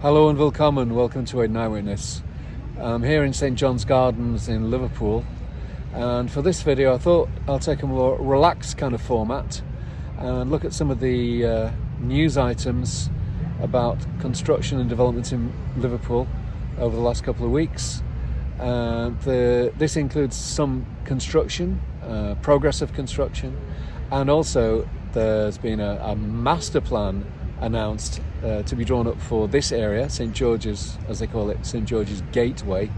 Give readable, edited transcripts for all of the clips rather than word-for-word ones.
Hello and welcome to AidanEyewitness. I'm here in St John's Gardens in Liverpool, and for this video I thought I'll take a more relaxed kind of format and look at some of the news items about construction and development in Liverpool over the last couple of weeks. This includes some construction, progress of construction, and also there's been a master plan announced to be drawn up for this area, St George's, as they call it, St George's Gateway,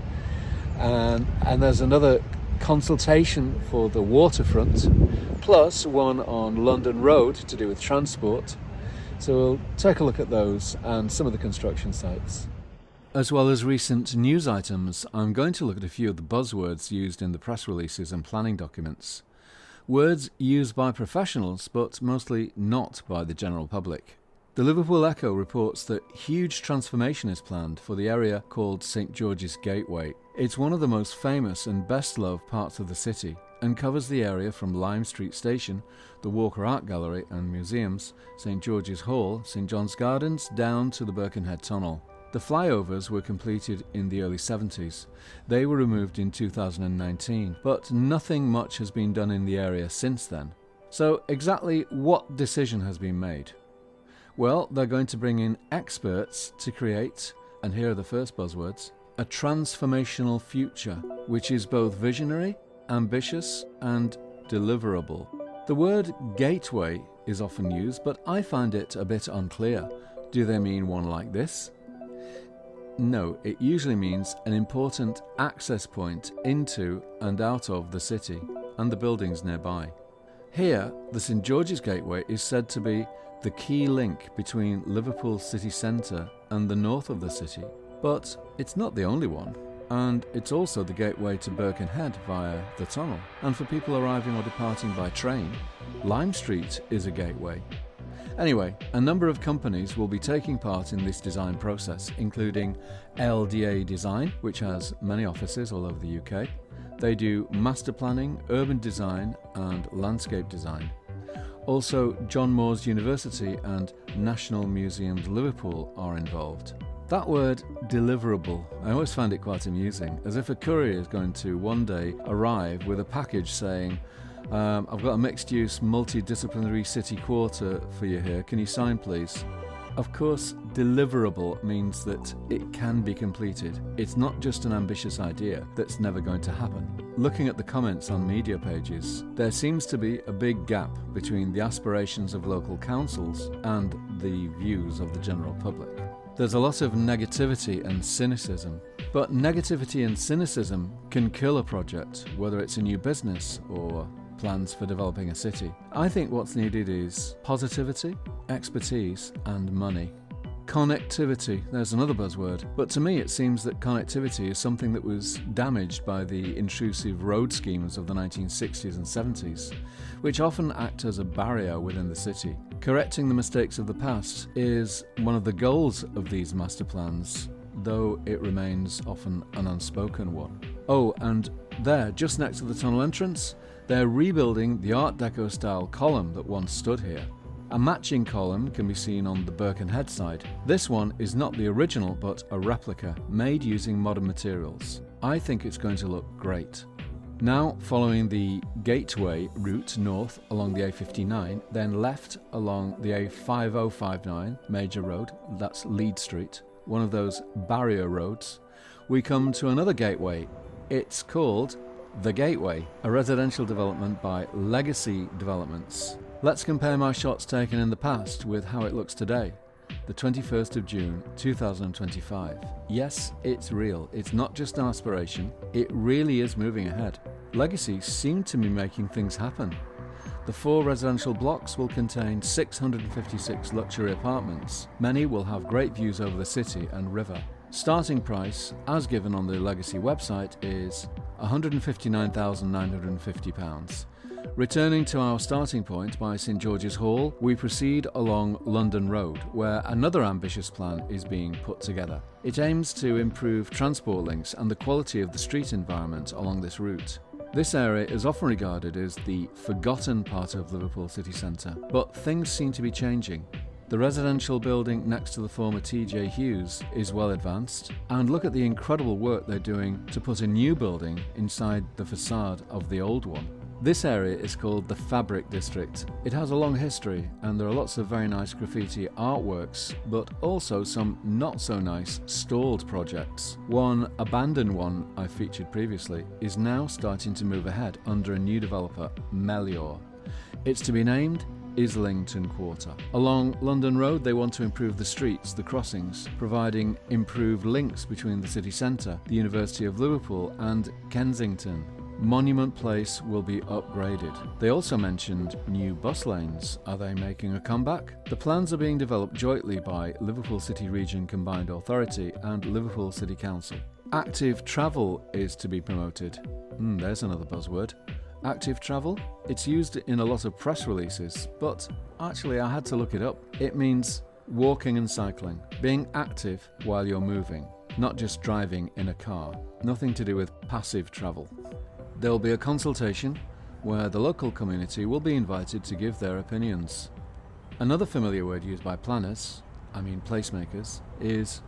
and there's another consultation for the waterfront, plus one on London Road to do with transport. So we'll take a look at those and some of the construction sites. As well as recent news items, I'm going to look at a few of the buzzwords used in the press releases and planning documents. Words used by professionals, but mostly not by the general public. The Liverpool Echo reports that huge transformation is planned for the area called St George's Gateway. It's one of the most famous and best loved parts of the city and covers the area from Limes Street Station, the Walker Art Gallery and Museums, St George's Hall, St John's Gardens, down to the Birkenhead Tunnel. The flyovers were completed in the early 70s. They were removed in 2019, but nothing much has been done in the area since then. So exactly what decision has been made? Well, they're going to bring in experts to create, and here are the first buzzwords, a transformational future, which is both visionary, ambitious, and deliverable. The word gateway is often used, but I find it a bit unclear. Do they mean one like this? No, it usually means an important access point into and out of the city and the buildings nearby. Here, the St George's Gateway is said to be the key link between Liverpool city centre and the north of the city. But it's not the only one, and it's also the gateway to Birkenhead via the tunnel. And for people arriving or departing by train, Limes Street is a gateway. Anyway, a number of companies will be taking part in this design process, including LDA Design, which has many offices all over the UK. They do master planning, urban design and landscape design. Also, John Moores University and National Museums Liverpool are involved. That word, deliverable, I always find it quite amusing, as if a courier is going to one day arrive with a package saying, I've got a mixed-use, multidisciplinary city quarter for you here, can you sign please? Of course, deliverable means that it can be completed. It's not just an ambitious idea that's never going to happen. Looking at the comments on media pages, there seems to be a big gap between the aspirations of local councils and the views of the general public. There's a lot of negativity and cynicism, but negativity and cynicism can kill a project, whether it's a new business or plans for developing a city. I think what's needed is positivity, expertise, and money. Connectivity, there's another buzzword, but to me it seems that connectivity is something that was damaged by the intrusive road schemes of the 1960s and 70s, which often act as a barrier within the city. Correcting the mistakes of the past is one of the goals of these master plans, though it remains often an unspoken one. Oh, and there, just next to the tunnel entrance, they're rebuilding the Art Deco style column that once stood here. A matching column can be seen on the Birkenhead side. This one is not the original but a replica, made using modern materials. I think it's going to look great. Now, following the Gateway route north along the A59, then left along the A5059 major road, that's Leeds Street, one of those barrier roads, we come to another gateway. It's called The Gateway, a residential development by Legacie Developments. Let's compare my shots taken in the past with how it looks today, the 21st of June 2025. Yes, it's real. It's not just an aspiration. It really is moving ahead. Legacy seem to be making things happen. The 4 residential blocks will contain 656 luxury apartments. Many will have great views over the city and river. Starting price, as given on the Legacy website, is £159,950. Returning to our starting point by St George's Hall, we proceed along London Road, where another ambitious plan is being put together. It aims to improve transport links and the quality of the street environment along this route. This area is often regarded as the forgotten part of Liverpool city centre, but things seem to be changing. The residential building next to the former TJ Hughes is well advanced, and look at the incredible work they're doing to put a new building inside the facade of the old one. This area is called the Fabric District. It has a long history and there are lots of very nice graffiti artworks, but also some not so nice stalled projects. One abandoned one I featured previously is now starting to move ahead under a new developer, Melior. It's to be named Islington Quarter. Along London Road they want to improve the streets, the crossings, providing improved links between the city centre, the University of Liverpool and Kensington. Monument Place will be upgraded. They also mentioned new bus lanes. Are they making a comeback? The plans are being developed jointly by Liverpool City REgion Combined Authority and Liverpool City Council. Active travel is to be promoted. There's another buzzword. Active travel? It's used in a lot of press releases, but actually I had to look it up. It means walking and cycling, being active while you're moving, not just driving in a car. Nothing to do with passive travel. There will be a consultation where the local community will be invited to give their opinions. Another familiar word used by planners, placemakers, is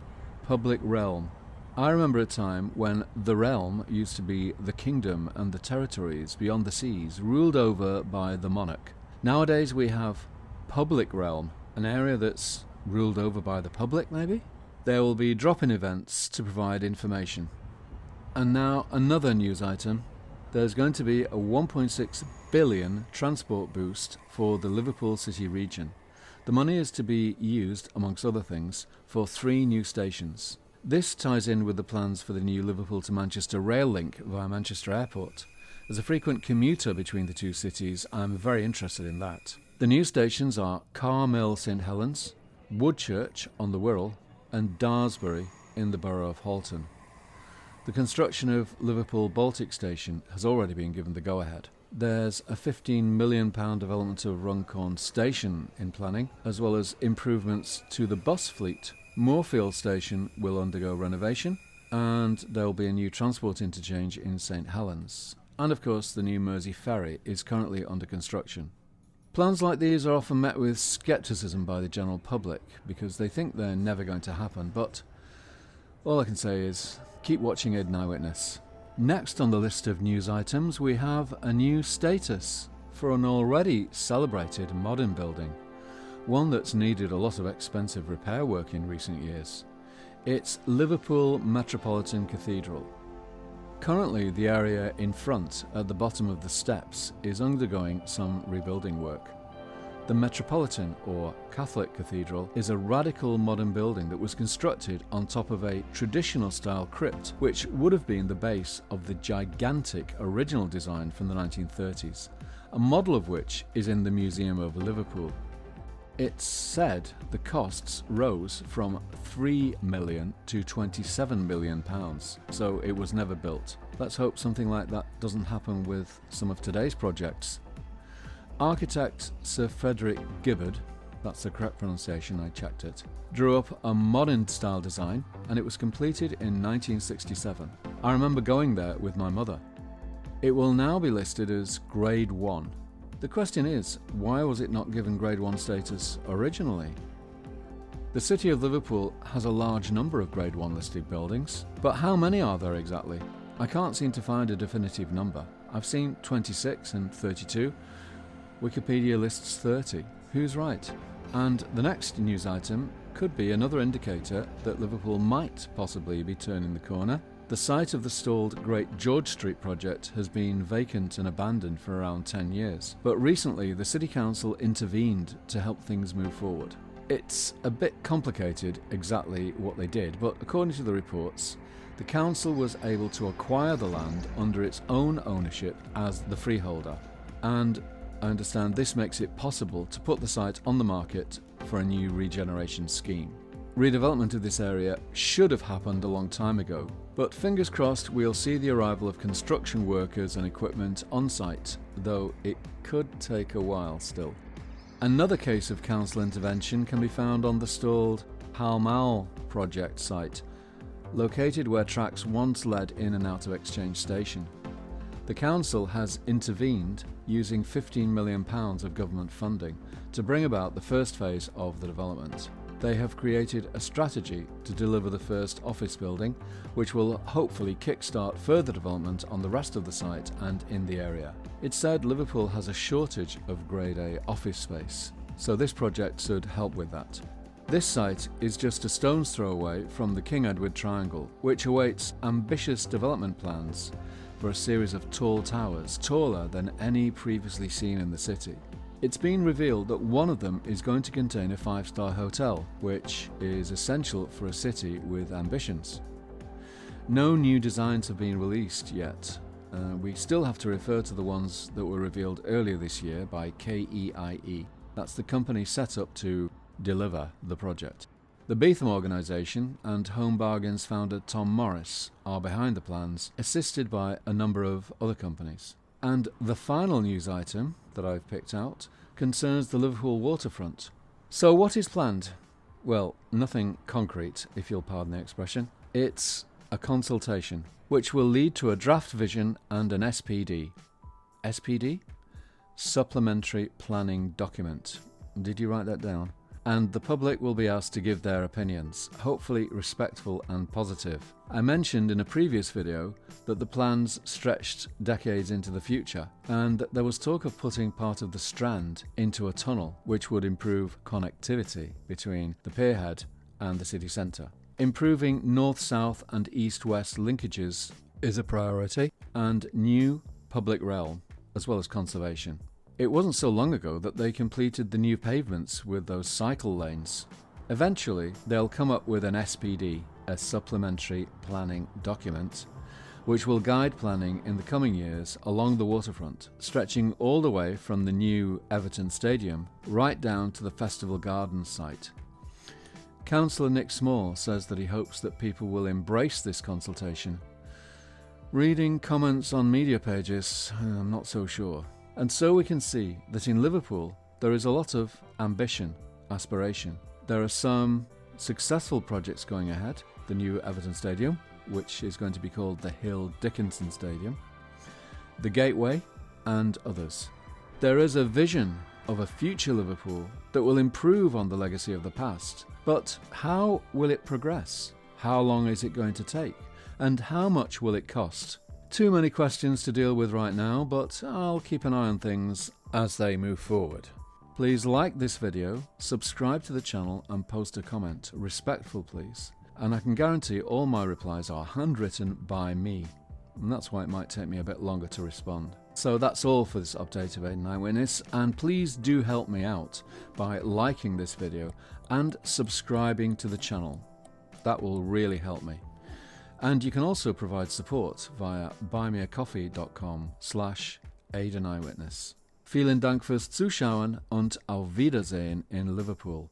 public realm. I remember a time when the realm used to be the kingdom and the territories beyond the seas, ruled over by the monarch. Nowadays we have public realm, an area that's ruled over by the public maybe? There will be drop-in events to provide information. And now another news item. There's going to be a 1.6 billion transport boost for the Liverpool City REgion. The money is to be used, amongst other things, for 3 new stations. This ties in with the plans for the new Liverpool to Manchester rail link via Manchester Airport. As a frequent commuter between the two cities, I'm very interested in that. The new stations are Carmill St Helens, Woodchurch on the Wirral, and Daresbury in the borough of Halton. The construction of Liverpool Baltic Station has already been given the go-ahead. There's a £15 million development of Runcorn Station in planning, as well as improvements to the bus fleet. Moorfield Station will undergo renovation, and there will be a new transport interchange in St Helens. And of course, the new Mersey Ferry is currently under construction. Plans like these are often met with scepticism by the general public because they think they're never going to happen, but all I can say is keep watching AidanEyewitness. Next on the list of news items we have a new status for an already celebrated modern building, one that's needed a lot of expensive repair work in recent years. It's Liverpool Metropolitan Cathedral. Currently the area in front at the bottom of the steps is undergoing some rebuilding work. The Metropolitan, or Catholic Cathedral, is a radical modern building that was constructed on top of a traditional style crypt, which would have been the base of the gigantic original design from the 1930s, a model of which is in the Museum of Liverpool. It's said the costs rose from £3 million to £27 million, so it was never built. Let's hope something like that doesn't happen with some of today's projects. Architect Sir Frederick Gibbard, that's the correct pronunciation, I checked it, drew up a modern style design and it was completed in 1967. I remember going there with my mother. It will now be listed as Grade 1. The question is, why was it not given Grade 1 status originally? The City of Liverpool has a large number of Grade 1 listed buildings, but how many are there exactly? I can't seem to find a definitive number. I've seen 26 and 32. Wikipedia lists 30. Who's right? And the next news item could be another indicator that Liverpool might possibly be turning the corner. The site of the stalled Great George Street project has been vacant and abandoned for around 10 years, but recently the City Council intervened to help things move forward. It's a bit complicated exactly what they did, but according to the reports, the council was able to acquire the land under its own ownership as the freeholder, and I understand this makes it possible to put the site on the market for a new regeneration scheme. Redevelopment of this area should have happened a long time ago, but fingers crossed we'll see the arrival of construction workers and equipment on site, though it could take a while still. Another case of council intervention can be found on the stalled Pall Mall project site, located where tracks once led in and out of Exchange Station. The council has intervened using £15 million of government funding to bring about the first phase of the development. They have created a strategy to deliver the first office building, which will hopefully kickstart further development on the rest of the site and in the area. It's said Liverpool has a shortage of Grade A office space, so this project should help with that. This site is just a stone's throw away from the King Edward Triangle, which awaits ambitious development plans for a series of tall towers, taller than any previously seen in the city. It's been revealed that one of them is going to contain a 5-star hotel, which is essential for a city with ambitions. No new designs have been released yet. We still have to refer to the ones that were revealed earlier this year by KEIE. That's the company set up to deliver the project. The Beetham organisation and Home Bargains founder Tom Morris are behind the plans, assisted by a number of other companies. And the final news item that I've picked out concerns the Liverpool waterfront. So what is planned? Well, nothing concrete, if you'll pardon the expression. It's a consultation, which will lead to a draft vision and an SPD. SPD? Supplementary planning document. Did you write that down? And the public will be asked to give their opinions, hopefully respectful and positive. I mentioned in a previous video that the plans stretched decades into the future, and that there was talk of putting part of the Strand into a tunnel, which would improve connectivity between the pierhead and the city centre. Improving north-south and east-west linkages is a priority, and new public realm, as well as conservation. It wasn't so long ago that they completed the new pavements with those cycle lanes. Eventually, they'll come up with an SPD, a supplementary planning document, which will guide planning in the coming years along the waterfront, stretching all the way from the new Everton Stadium right down to the Festival Gardens site. Councillor Nick Small says that he hopes that people will embrace this consultation. Reading comments on media pages, I'm not so sure. And so we can see that in Liverpool there is a lot of ambition, aspiration. There are some successful projects going ahead, the new Everton Stadium, which is going to be called the Hill Dickinson Stadium, the Gateway, and others. There is a vision of a future Liverpool that will improve on the legacy of the past. But how will it progress? How long is it going to take? And how much will it cost? Too many questions to deal with right now, but I'll keep an eye on things as they move forward. Please like this video, subscribe to the channel and post a comment. Respectful, please. And I can guarantee all my replies are handwritten by me. And that's why it might take me a bit longer to respond. So that's all for this update of AidanEyewitness, and please do help me out by liking this video and subscribing to the channel. That will really help me. And you can also provide support via buymeacoffee.com/AidanEyewitness. Vielen Dank fürs Zuschauen und auf Wiedersehen in Liverpool.